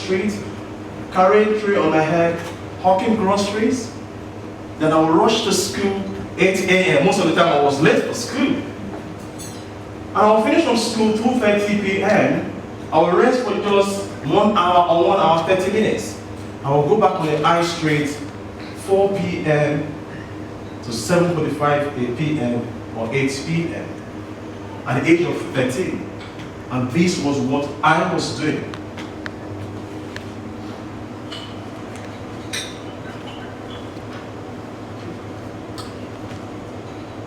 street, carrying tray on my head, hawking groceries. Then I would rush to school 8 a.m. Most of the time I was late for school. And I would finish from school 2:30 p.m. I would rest for just 1 hour or 1 hour 30 minutes. I would go back on the high street 4 p.m. to 7:45 p.m. or 8 p.m. at the age of 13. And this was what I was doing.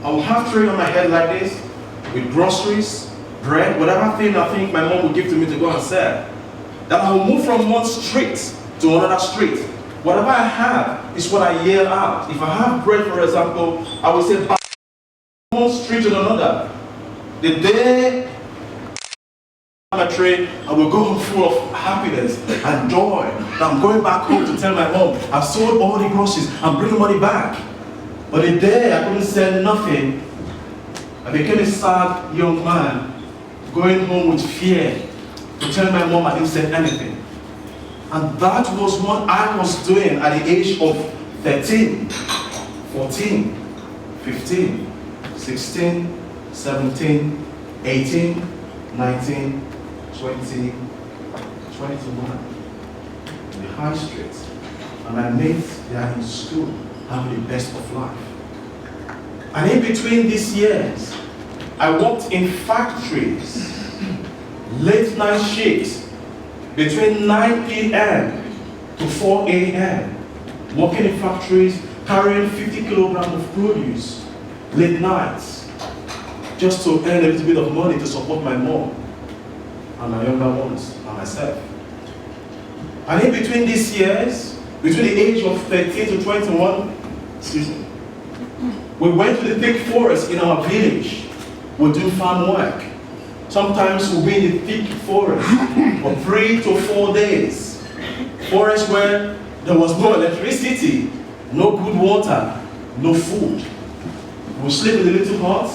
I will have tray on my head like this, with groceries, bread, whatever thing I think my mom would give to me to go and sell. Then I will move from one street to another street. Whatever I have is what I yell out. If I have bread, for example, I will say, back from one street to another. The day my tray, I will go home full of happiness and joy. Now I'm going back home to tell my mom, I've sold all the groceries, I'm bringing money back. But the day I couldn't sell nothing, I became a sad young man, going home with fear to tell my mom I didn't sell anything. And that was what I was doing at the age of 13, 14, 15, 16, 17, 18, 19, 20, 21. In the high street. And my mates, they are in school, having the best of life. And in between these years, I worked in factories, late night shifts, between 9 p.m. to 4 a.m. Working in factories, carrying 50 kilograms of produce, late nights, just to earn a little bit of money to support my mom and my younger ones and myself. And in between these years, between the age of 13 to 21, we went to the thick forest in our village. We'll do farm work. Sometimes we'll be in the thick forest for 3 to 4 days. Forest where there was no electricity, no good water, no food. We'll sleep in the little hut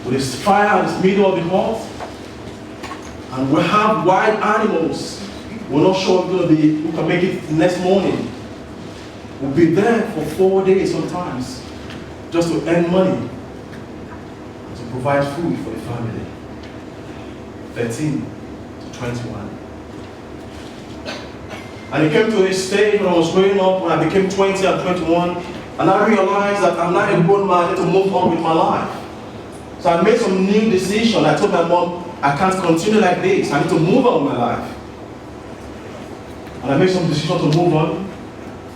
with this fire in the middle of the hut. And we'll have wild animals. We're not sure who can make it the next morning. We'll be there for 4 days sometimes, just to earn money, to provide food for the family. 13 to 21. And it came to a stage when I was growing up, when I became 20 and 21, and I realized that I'm not a grown man, I need to move on with my life. So I made some new decision. I told my mom, I can't continue like this. I need to move on with my life. And I made some decision to move on.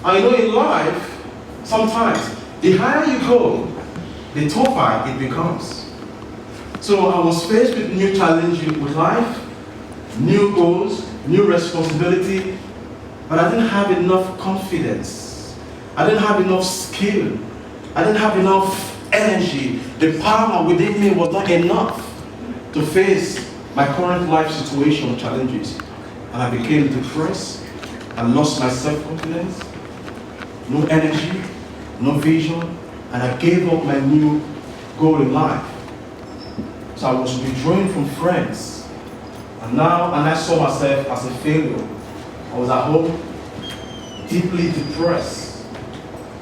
And you know, in life, sometimes, the higher you go, the tougher it becomes. So I was faced with new challenges with life, new goals, new responsibility, but I didn't have enough confidence. I didn't have enough skill. I didn't have enough energy. The power within me was not enough to face my current life situation challenges. And I became depressed. I lost my self-confidence, no energy, no vision, and I gave up my new goal in life. So I was withdrawing from friends. And I saw myself as a failure. I was at home, deeply depressed.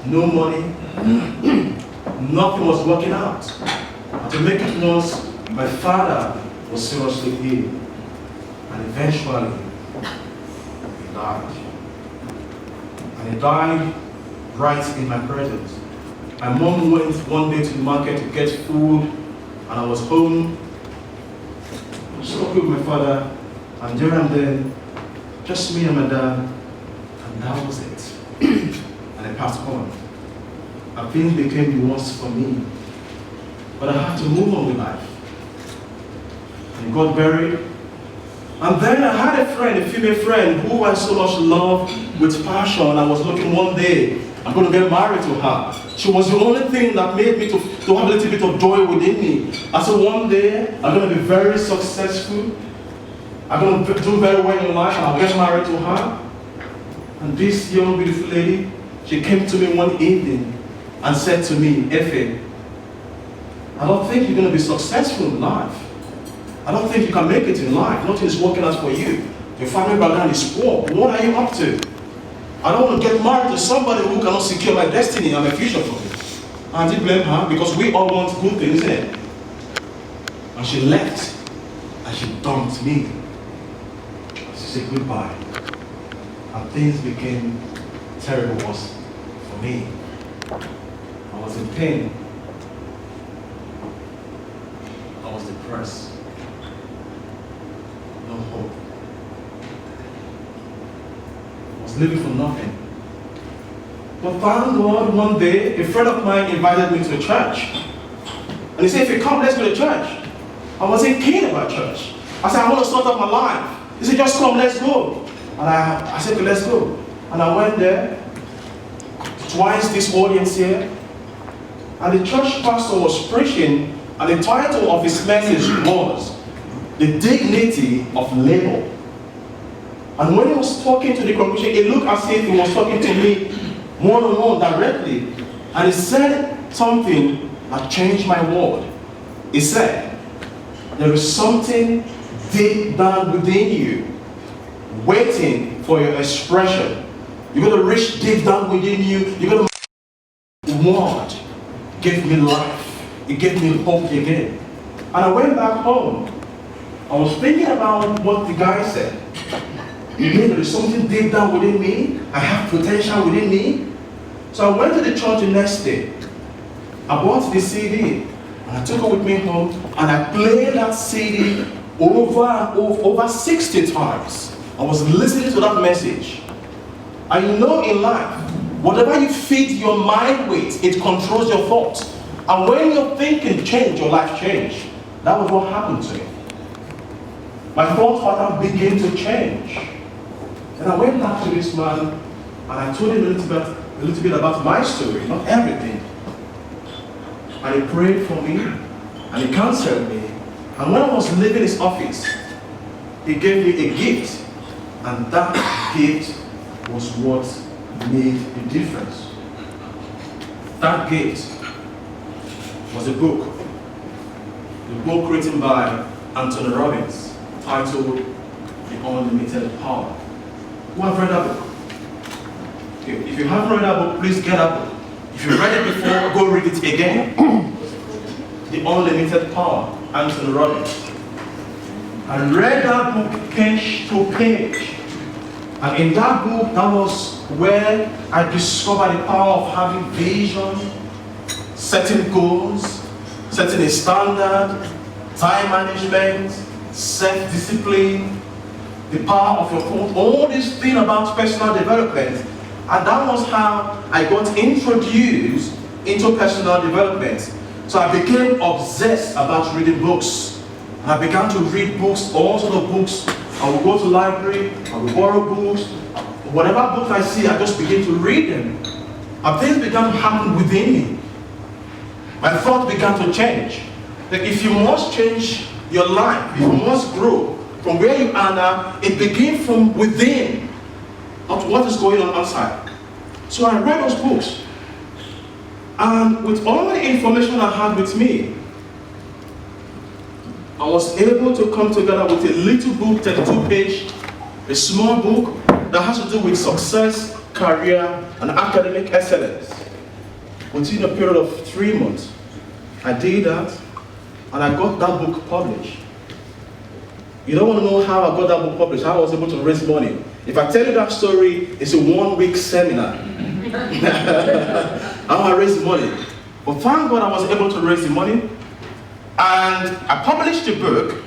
No money, nothing was working out. And to make it worse, my father was seriously ill. And eventually, he died. And he died right in my presence. My mom went one day to the market to get food, and I was home. I was talking with my father, and there and then, just me and my dad, and that was it. And I passed on. And things became the worst for me. But I had to move on with life. And he got buried. And then I had a friend, a female friend, who I so much loved with passion. I was looking one day, I'm going to get married to her. She was the only thing that made me to have a little bit of joy within me. I said, one day, I'm going to be very successful. I'm going to do very well in life, and I'll get married to her. And this young, beautiful lady, she came to me one evening and said to me, Efe, I don't think you're going to be successful in life. I don't think you can make it in life. Nothing is working out for you. Your family background is poor. What are you up to? I don't want to get married to somebody who cannot secure my destiny and my future for me. And I did blame her because we all want good things, isn't it? And she left. And she dumped me. She said goodbye. And things became terrible worse for me. I was in pain. I was depressed. No hope. I was living for nothing. But thank God, one day, a friend of mine invited me to a church. And he said, if you come, let's go to church. I wasn't keen about church. I said, I want to start up my life. He said, just come, let's go. And I said, okay, let's go. And I went there, twice this audience here. And the church pastor was preaching, and the title of his message was, The Dignity of Labor. And when he was talking to the congregation, it looked as if he was talking to me one-on-one directly. And he said something that changed my world. He said, there is something deep down within you, waiting for your expression. You're going to reach deep down within you. You're going to... The word gave me life. It gave me hope again. And I went back home. I was thinking about what the guy said. You mean there is something deep down within me? I have potential within me? So I went to the church the next day. I bought the CD. And I took it with me home. And I played that CD over 60 times. I was listening to that message. And you know in life, whatever you feed your mind with, it controls your thoughts. And when your thinking change, your life change. That was what happened to me. My thought pattern began to change. And I went back to this man, and I told him a little bit about my story, not everything. And he prayed for me, and he counseled me. And when I was leaving his office, he gave me a gift. And that gift was what made the difference. That gift was a book. The book written by Anthony Robbins, titled The Unlimited Power. Who have read that book? Okay, if you haven't read that book, please get that book. If you read it before, go read it again. The Unlimited Power, Anthony Robbins. I read that book page to page. And in that book, that was where I discovered the power of having vision, setting goals, setting a standard, time management, self-discipline, the power of your thought, all these things about personal development. And that was how I got introduced into personal development. So I became obsessed about reading books. And I began to read books, all sorts of books. I would go to the library, I would borrow books. Whatever book I see, I just begin to read them. And things began to happen within me. My thought began to change. Like if you must change your life, if you must grow from where you are now, it begins from within, not what is going on outside. So I read those books. And with all the information I had with me, I was able to come together with a little book, 32-page, a small book that has to do with success, career, and academic excellence. Within a period of 3 months, I did that, and I got that book published. You don't want to know how I got that book published, how I was able to raise money. If I tell you that story, it's a 1-week seminar. How I raised money. But thank God I was able to raise the money. And I published the book,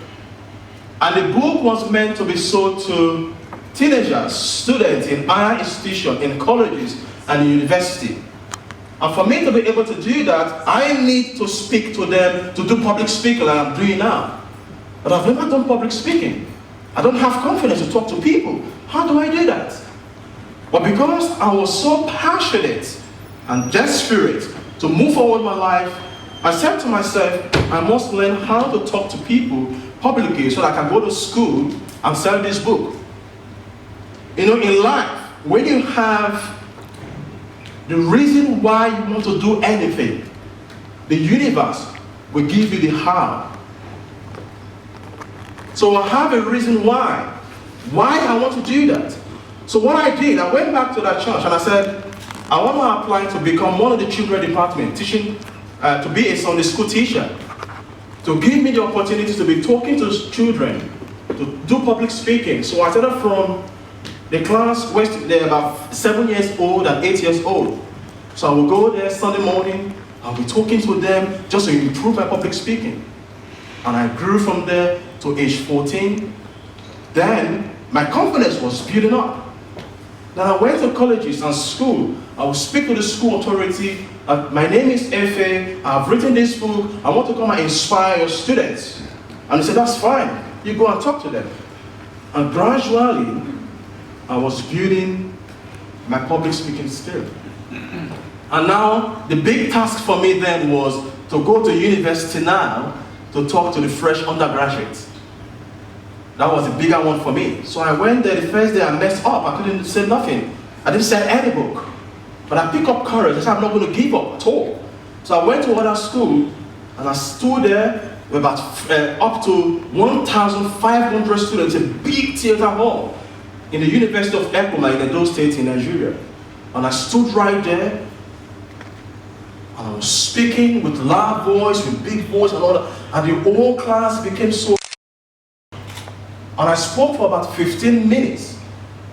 and the book was meant to be sold to teenagers, students in higher institutions, in colleges and university. And for me to be able to do that, I need to speak to them, to do public speaking like I'm doing now. But I've never done public speaking. I don't have confidence to talk to people. How do I do that? But because I was so passionate and desperate to move forward my life, I said to myself, I must learn how to talk to people publicly so that I can go to school and sell this book. You know, in life, when you have the reason why you want to do anything, the universe will give you the how. So I have a reason why. why I want to do that. So what I did, I went back to that church and I said, I want to apply to become one of the children department, teaching, to be a Sunday school teacher, to give me the opportunity to be talking to children, to do public speaking. So I started from the class where they're about 7 years old and 8 years old. So I will go there Sunday morning, I'll be talking to them just to improve my public speaking. And I grew from there to age 14. Then my confidence was building up. Then I went to colleges and school. I would speak to the school authority. My name is Efe. I've written this book. I want to come and inspire your students. And they said, that's fine. You go and talk to them. And gradually, I was building my public speaking skill. And now, the big task for me then was to go to university now to talk to the fresh undergraduates. That was the bigger one for me. So I went there the first day, I messed up. I couldn't say nothing. I didn't sell any book. But I picked up courage. I said, I'm not going to give up at all. So I went to other school, and I stood there with about up to 1,500 students, a big theater hall in the University of Ekoma in Edo State in Nigeria. And I stood right there, and I was speaking with loud voice, with big voice and all that. And the whole class became so. And I spoke for about 15 minutes.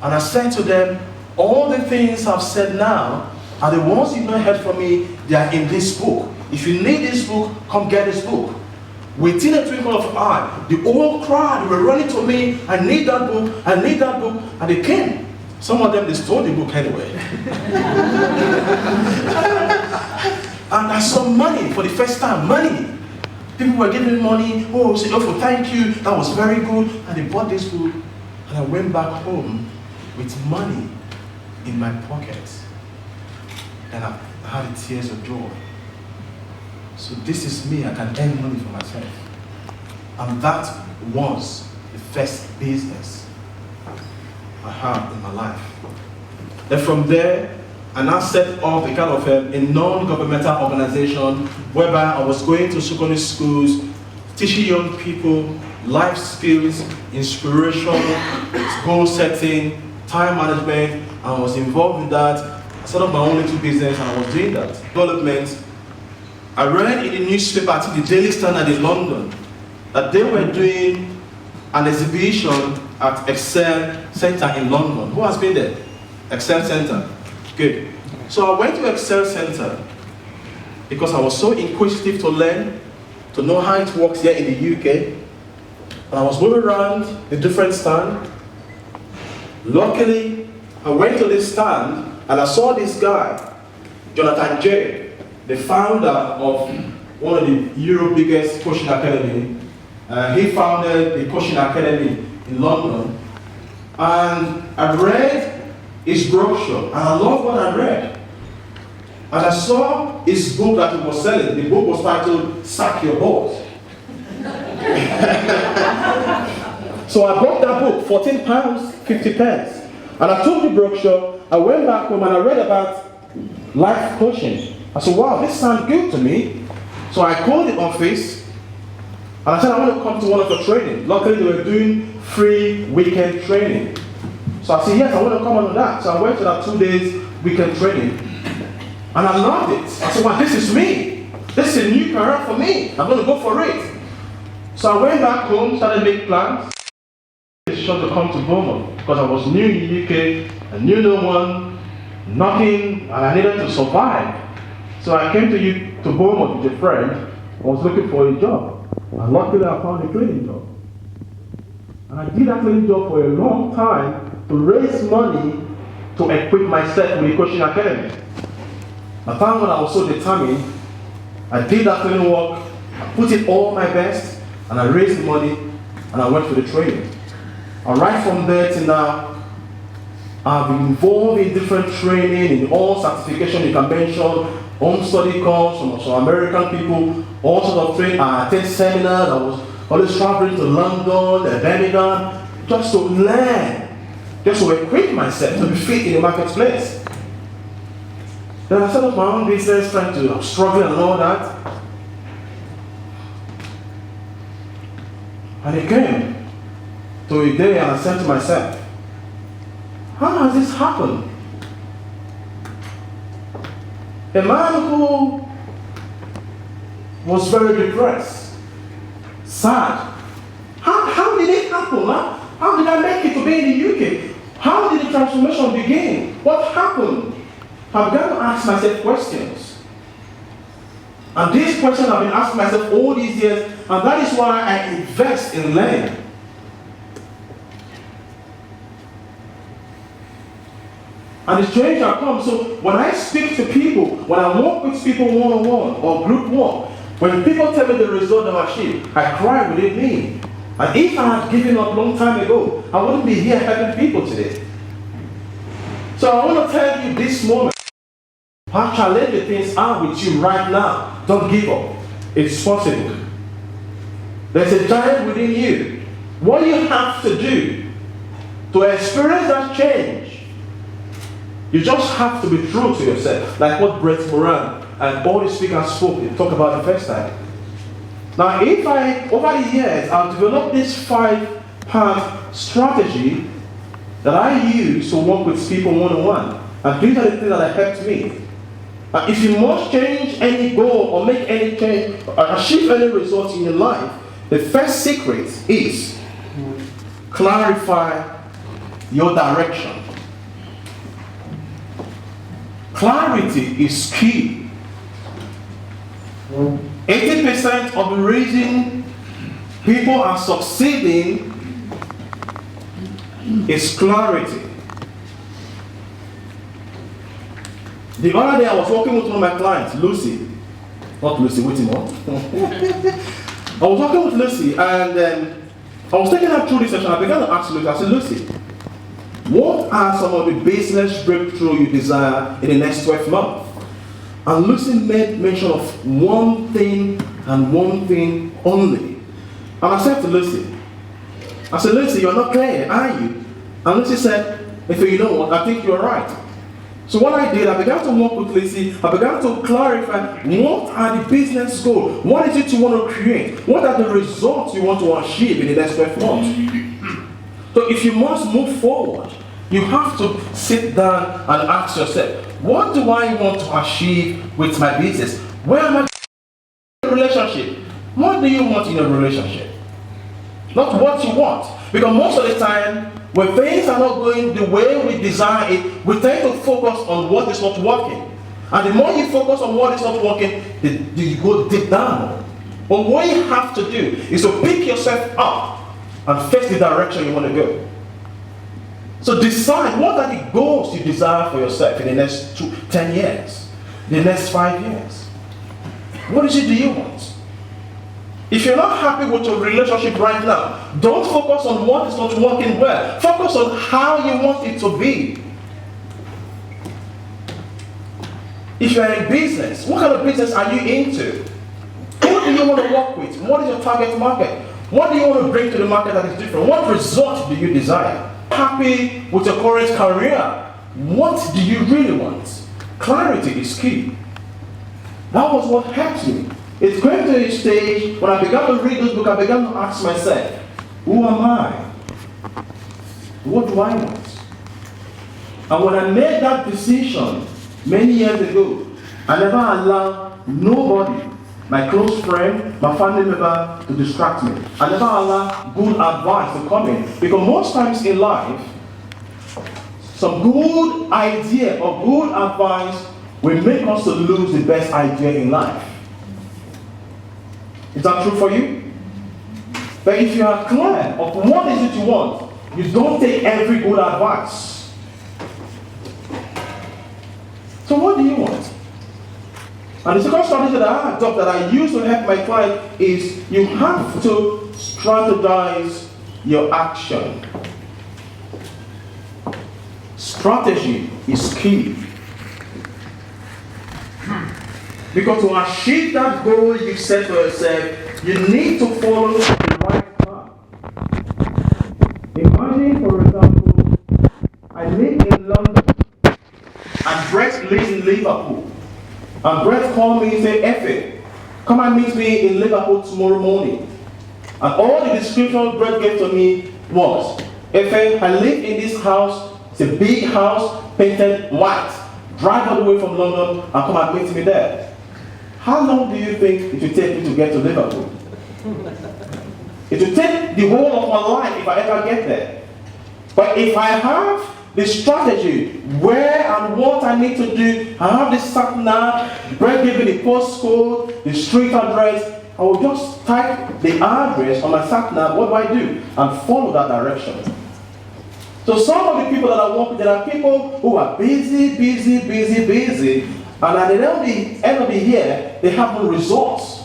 And I said to them, all the things I've said now are the ones you've not heard from me. They are in this book. If you need this book, come get this book. Within a twinkle of an eye, the whole crowd were running to me. I need that book. I need that book. And they came. Some of them, they stole the book anyway. And I saw money for the first time. Money. People were giving me money. Oh, say, oh, thank you. That was very good. And they bought this book. And I went back home with money in my pocket. And I had tears of joy. So this is me. I can earn money for myself. And that was the first business I had in my life. Then from there, I now set up a kind of a non-governmental organization whereby I was going to secondary schools, teaching young people life skills, inspiration, goal setting, time management. I was involved in that. I set up my own little business and I was doing that. Development. I read in the newspaper, I think the Daily Standard in London, that they were doing an exhibition at Excel Center in London. Who has been there? Excel Center. Good. So I went to Excel Center because I was so inquisitive to learn, to know how it works here in the UK. And I was moving around the different stands. Luckily, I went to this stand and I saw this guy, Jonathan J., the founder of one of the Europe's biggest coaching academy. He founded the coaching academy in London. And I read his brochure, and I love what I read. And I saw his book that he was selling. The book was titled, Sack Your Boss. So I bought that book, £14, 50 pence. And I took the brochure, I went back home and I read about life coaching. I said, wow, this sounds good to me. So I called the office and I said, I want to come to one of the training. Luckily, they were doing free weekend training. So I said, yes, I want to come on that. So I went to that 2 days weekend training. And I loved it. I said, wow, this is me. This is a new career for me. I'm going to go for it. So I went back home, started making plans. Decision to come to Bournemouth because I was new in the UK. I knew no one, nothing, and I needed to survive. So I came to Bournemouth with a friend. I was looking for a job. And luckily I found a cleaning job. And I did that cleaning job for a long time to raise money to equip myself with a coaching academy. I found when I was so determined, I did that cleaning work, I put in all my best, and I raised money, and I went for the training. And right from there to now, I've been involved in different training, in all certification you can mention, home study course from some American people, all sorts of training. I attended seminars, I was always traveling to London, Birmingham, just to learn, just to equip myself to be fit in the marketplace. Then I set up my own business, trying to struggle and all that. And it came. to a day and I said to myself, how has this happened? A man who was very depressed, sad. How did it happen? How did I make it to be in the UK? How did the transformation begin? What happened? I began to ask myself questions. And these questions I've been asking myself all these years, and that is why I invest in learning. And the change has come. So when I speak to people, when I work with people one-on-one or group work, when people tell me the result of achieved, I cry within me. And if I had given up a long time ago, I wouldn't be here helping people today. So I want to tell you this moment, how challenging things are with you right now. Don't give up. It's possible. There's a giant within you. What you have to do to experience that change, you just have to be true to yourself. Like what Brett Moran and all the speakers talk about the first time. Now, if over the years, I've developed this 5-part strategy that I use to work with people one-on-one. And these are the things that have helped me. If you must change any goal or make any change or achieve any results in your life, the first secret is clarify your direction. Clarity is key. 80% of the reason people are succeeding is clarity. The other day I was working with one of my clients, Lucy. Not Lucy Whittemore. I was working with Lucy and I was taking her through this session. I began to ask Lucy, I said, Lucy, what are some of the business breakthrough you desire in the next 12 months? And Lucy made mention of one thing and one thing only. And I said to Lucy, Lucy, you're not clear, are you? And Lucy said, if you know what, I think you're right. So what I did, I began to work with Lucy. I began to clarify what are the business goals? What is it you want to create? What are the results you want to achieve in the next 12 months? So if you must move forward, you have to sit down and ask yourself, what do I want to achieve with my business? Where am I in a relationship? What do you want in a relationship? Not what you want. Because most of the time, when things are not going the way we desire it, we tend to focus on what is not working. And the more you focus on what is not working, you go deep down. But what you have to do is to pick yourself up and face the direction you want to go. So decide what are the goals you desire for yourself in the next 10 years, the next 5 years. What is it do you want? If you're not happy with your relationship right now, don't focus on what is not working well. Focus on how you want it to be. If you're in business, what kind of business are you into? Who do you want to work with? What is your target market? What do you want to bring to the market that is different? What result do you desire? Happy with your current career? What do you really want? Clarity is key. That was what helped me. It's going to a stage when I began to read this book, I began to ask myself, who am I? What do I want? And when I made that decision many years ago, I never allowed nobody, my close friend, my family member, to distract me. I never allowed good advice to come in. Because most times in life, some good idea or good advice will make us to lose the best idea in life. Is that true for you? But if you are clear of what is it you want, you don't take every good advice. So what do you want? And the second strategy that I adopt that I use to help my client is you have to strategize your action. Strategy is key. Because to achieve that goal you set for yourself, you need to follow the right path. Imagine, for example, I live in London and Brett lives in Liverpool. And Brett called me and said, Effie, come and meet me in Liverpool tomorrow morning. And all the description Brett gave to me was, if I live in this house, it's a big house, painted white, drive all the way from London and come and meet me there. How long do you think it will take me to get to Liverpool? It will take the whole of my life if I ever get there. But if I have the strategy, where and what I need to do, I have the sat-nav, Brett gave me the postcode, the street address, I will just type the address on my sat-nav, what do I do? And follow that direction. So some of the people that I work with, there are people who are busy, and at the end of the year, they have no results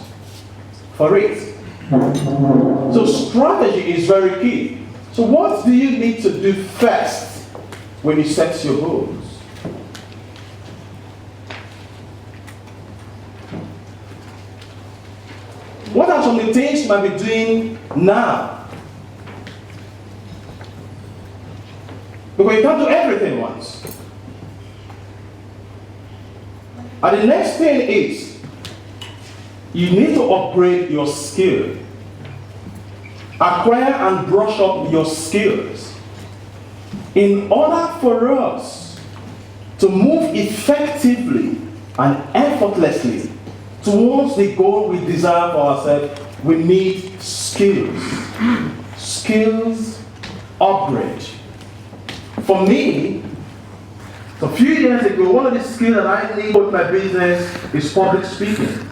for it. So strategy is very key. So what do you need to do first when you set your goals? What are some of the things you might be doing now? Because you can't do everything once. And the next thing is, you need to upgrade your skill. Acquire and brush up your skills. In order for us to move effectively and effortlessly towards the goal we desire for ourselves, we need skills. Skills upgrade. For me, a few years ago, one of the skills that I need with my business is public speaking.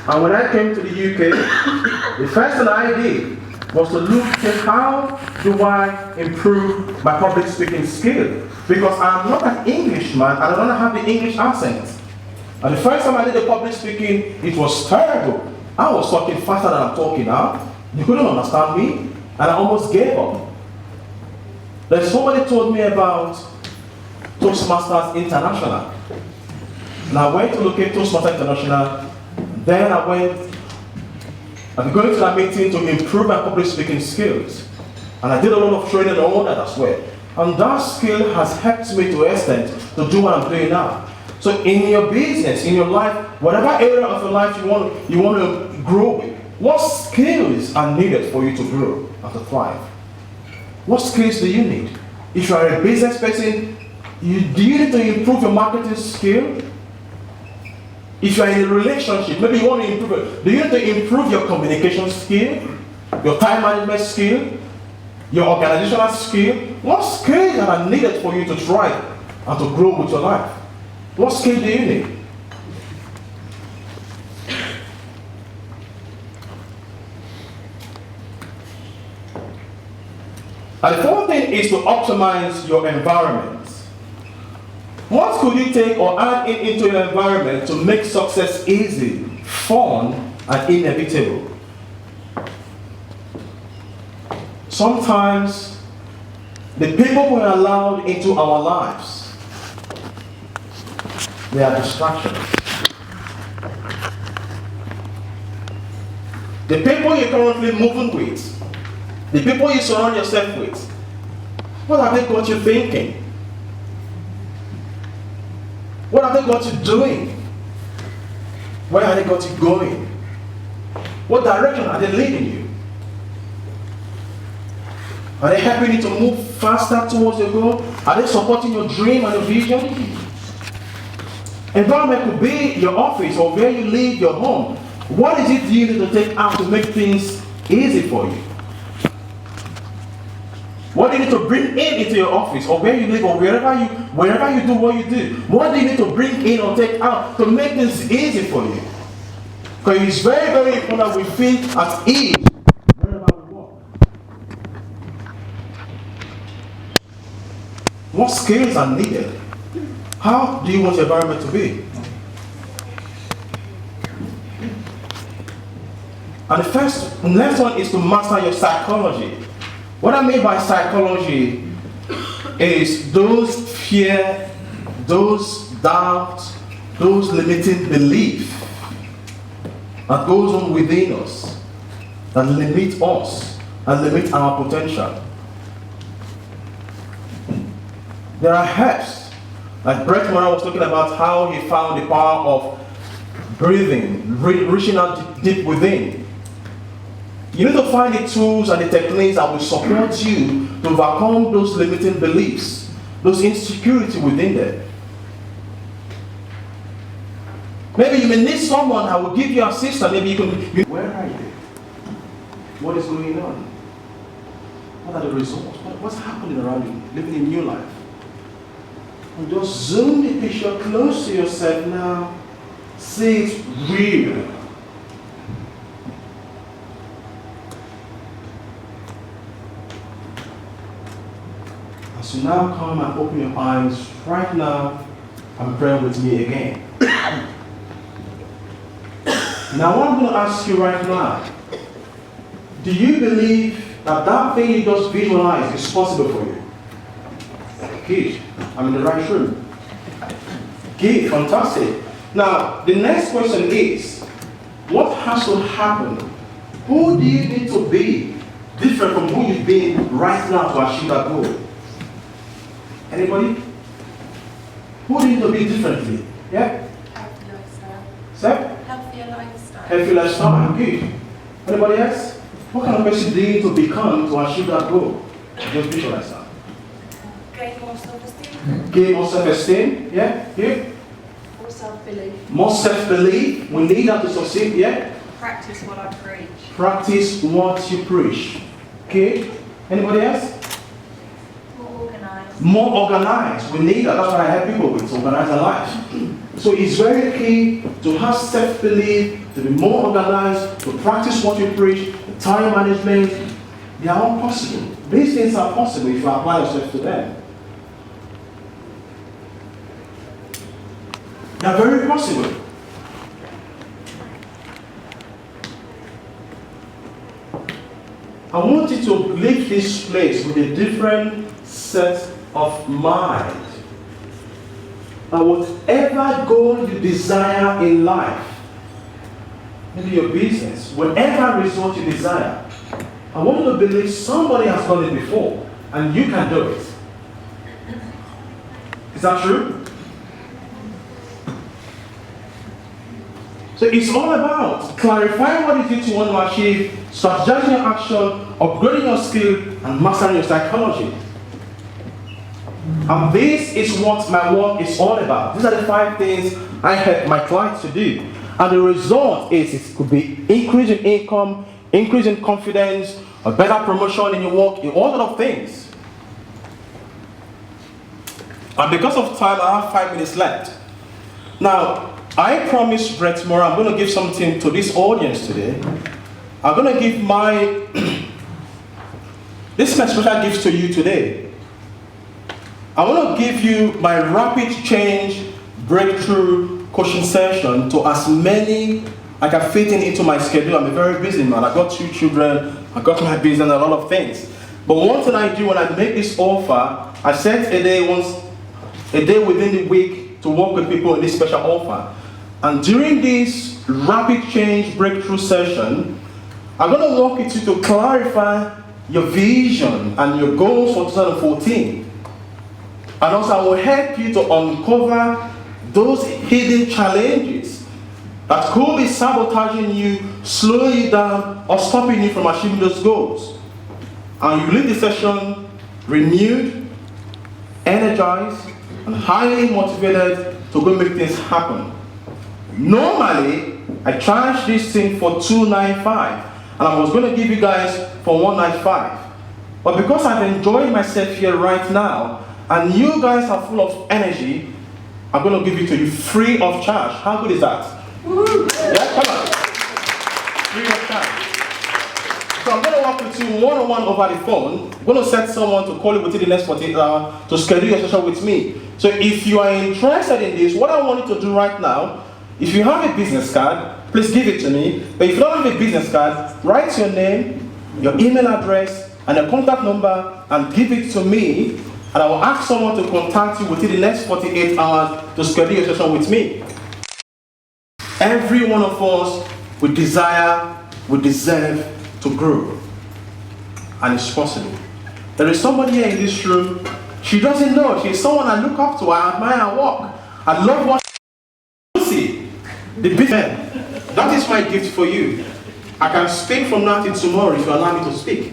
And when I came to the UK, the first thing I did was to look at how do I improve my public speaking skill. Because I'm not an Englishman and I don't have the English accent. And the first time I did the public speaking, it was terrible. I was talking faster than I'm talking now. You couldn't understand me, and I almost gave up. Then somebody told me about Toastmasters International. And I went to look at Toastmasters International. Then I've been going to that meeting to improve my public speaking skills. And I did a lot of training on that as well. And that skill has helped me to an extent to do what I'm doing now. So in your business, in your life, whatever area of your life you want to grow with, what skills are needed for you to grow and to thrive? What skills do you need? If you are a business person, do you need to improve your marketing skill? If you are in a relationship, maybe you want to improve it. Do you need to improve your communication skill, your time management skill, your organizational skill? What skills are needed for you to thrive and to grow with your life? What skill do you need? And the fourth thing is to optimize your environment. What could you take or add into your environment to make success easy, fun, and inevitable? Sometimes the people we are allowed into our lives, they are distractions. The people you're currently moving with, the people you surround yourself with, what have they got you thinking? What have they got you doing? Where have they got you going? What direction are they leading you? Are they helping you to move faster towards your goal? Are they supporting your dream and your vision? Environment could be your office or where you live, your home. What is it you need to take out to make things easy for you? What do you need to bring into your office or where you live or wherever you do what you do? What do you need to bring in or take out to make things easy for you? Because it's very, very important that we feel at ease wherever we work. What skills are needed? How do you want your environment to be? And the next one is to master your psychology. What I mean by psychology is those fear, those doubts, those limiting beliefs that goes on within us, that limit us and limit our potential. There are helps, like Brett Moran was talking about how he found the power of breathing, reaching out deep within. You need to find the tools and the techniques that will support you to overcome those limiting beliefs, those insecurity within them. Maybe you may need someone that will give you assistance. Maybe you can. Where are you? What is going on? What are the results? What's happening around you? Living a new life. And just zoom the picture close to yourself now. See it real. As you now come and open your eyes right now and pray with me again. Now what I'm going to ask you right now, do you believe that that thing you just visualized is possible for you? Good. I'm in the right room. Good. Fantastic. Now, the next question is, what has to happen? Who do you need to be different from who you've been right now to achieve that goal? Anybody? Who do you need to be differently? Yeah? Healthy lifestyle. Sir? Healthier lifestyle. Healthy lifestyle. Good. Anybody else? What kind of person do you need to become to achieve that goal? Just visualize that. Gain more self-esteem. Gain more self-esteem. Yeah? Good. More self-belief. More self-belief. We need that to succeed. Yeah? Practice what I preach. Practice what you preach. Okay? Anybody else? More organized. More organized. We need that. That's what I help people with, to organize their life. So it's very key to have self-belief, to be more organized, to practice what you preach, time management. They are all possible. These things are possible if you apply yourself to them. They are very possible. I want you to leave this place with a different set of mind. And whatever goal you desire in life, maybe your business, whatever result you desire, I want you to believe somebody has done it before and you can do it. Is that true? So it's all about clarifying what it is you want to achieve, strategizing your action, upgrading your skill, and mastering your psychology. And this is what my work is all about. These are the 5 things I help my clients to do. And the result is it could be increase in income, increase in confidence, a better promotion in your work, in all sort of things. And because of time, I have 5 minutes left. Now, I promised Brett Moore I'm going to give something to this audience today. I'm going to give this is my special gift to you today. I want to give you my rapid change breakthrough coaching session to as many I can fit into my schedule. I'm a very busy man. I got 2 children, I got my business and a lot of things. But one thing I do when I make this offer, I set a day within the week to work with people in this special offer. And during this rapid change breakthrough session, I'm going to work with you to clarify your vision and your goals for 2014. And also I will help you to uncover those hidden challenges that could be sabotaging you, slowing you down, or stopping you from achieving those goals. And you leave the session renewed, energized, and highly motivated to go make things happen. Normally, I charge this thing for $295, and I was going to give you guys for $195. But because I've enjoyed myself here right now, and you guys are full of energy, I'm going to give it to you free of charge. How good is that? Woo-hoo. Yeah, come on. Free of charge. So I'm going to work with you one-on-one over the phone. I'm going to set someone to call you within the next 48 hours to schedule your session with me. So if you are interested in this, what I want you to do right now, if you have a business card, please give it to me. But if you don't have a business card, write your name, your email address, and your contact number, and give it to me. And I will ask someone to contact you within the next 48 hours to schedule your session with me. Every one of us, we desire, we deserve to grow. And it's possible. There is somebody here in this room, she doesn't know. She's someone I look up to, I admire her work. I love what she see. The big man. That is my gift for you. I can speak from now till tomorrow if you allow me to speak.